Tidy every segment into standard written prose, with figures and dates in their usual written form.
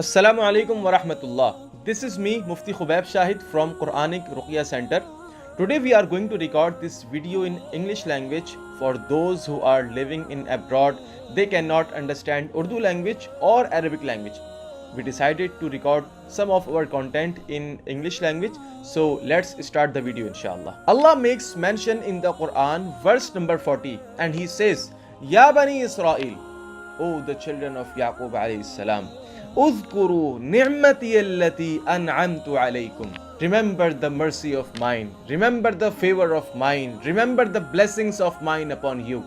Assalamu alaikum wa rahmatullah. This is me, Mufti 𝙆𝙪𝙛𝙩𝙞 from Quranic Ruqya Center. Today we are going to record this video in English language for those who are living in abroad. They cannot understand Urdu language or Arabic language. We decided to record some of our content in English language. So let's start the video inshallah. Allah makes mention in the Quran, verse number 40, and He says, Ya Bani Israel, O the children of Yaqub alayhi salam, اذكروا نعمتي التي أنعمت عليكم. Remember the mercy of mine, remember the favor of mine, remember the blessings of mine upon you.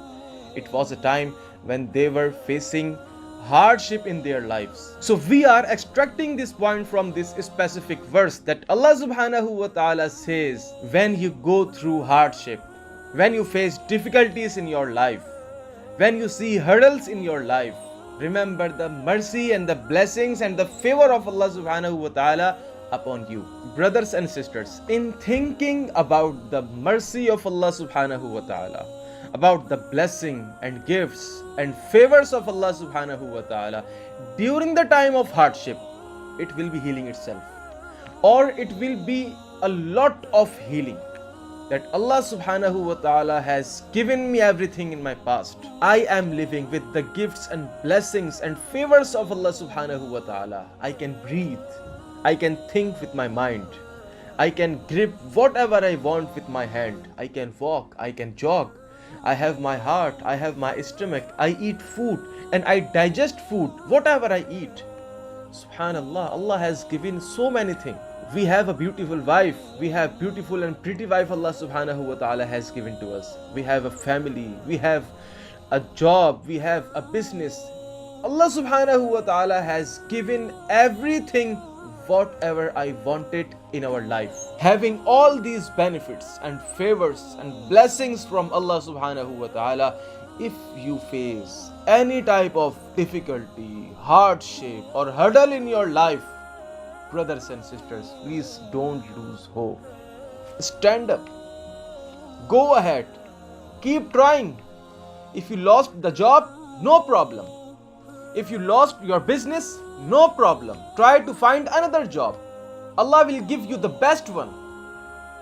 It was a time when they were facing hardship in their lives. So we are extracting this point from this specific verse that Allah subhanahu wa ta'ala says, when you go through hardship, when you face difficulties in your life, when you see hurdles in your life, remember the mercy and the blessings and the favor of Allah subhanahu wa ta'ala upon you. Brothers and sisters, in thinking about the mercy of Allah subhanahu wa ta'ala, about the blessing and gifts and favors of Allah subhanahu wa ta'ala during the time of hardship, it will be healing itself, or it will be a lot of healing. That Allah subhanahu wa ta'ala has given me everything in my past. I am living with the gifts and blessings and favors of Allah subhanahu wa ta'ala. I can breathe. I can think with my mind. I can grip whatever I want with my hand. I can walk. I can jog. I have my heart. I have my stomach. I eat food and I digest food, whatever I eat. Subhanallah, Allah has given so many things. We have a beautiful wife. We have beautiful and pretty wife Allah subhanahu wa ta'ala has given to us. We have a family. We have a job. We have a business. Allah subhanahu wa ta'ala has given everything whatever I wanted in our life. Having all these benefits and favors and blessings from Allah subhanahu wa ta'ala, if you face any type of difficulty, hardship or hurdle in your life, brothers and sisters, please don't lose hope. Stand up. Go ahead. Keep trying. If you lost the job, no problem. If you lost your business, no problem. Try to find another job. Allah will give you the best one.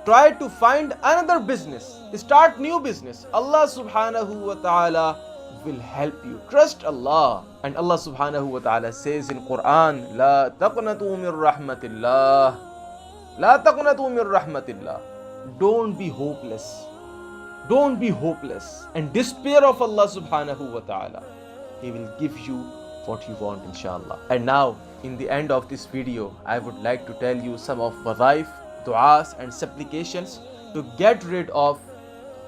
Try to find another business. Start new business. Allah subhanahu wa ta'ala will help you. Trust Allah. And Allah subhanahu wa ta'ala says in Quran, La taqnatu min rahmatillah. La taqnatu min rahmatillah. Don't be hopeless. Don't be hopeless and despair of Allah subhanahu wa ta'ala. He will give you what you want inshallah. And now, in the end of this video, I would like to tell you some of wadhaif, du'as and supplications to get rid of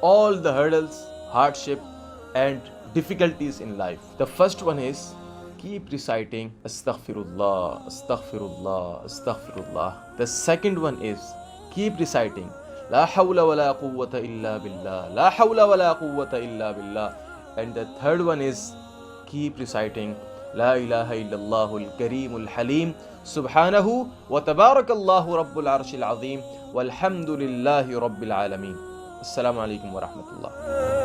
all the hurdles, hardship and difficulties in life. The first one is keep reciting astaghfirullah, astaghfirullah, astaghfirullah. The second one is keep reciting la hawla wa la quwwata illa billah, la hawla wa la quwwata illa billah. And the third one is keep reciting la ilaha illallah al-kareem al-halim subhanahu wa tabarakallahu rabbul arshil azim walhamdulillahi rabbil alamin. Assalamu alaikum wa rahmatullah.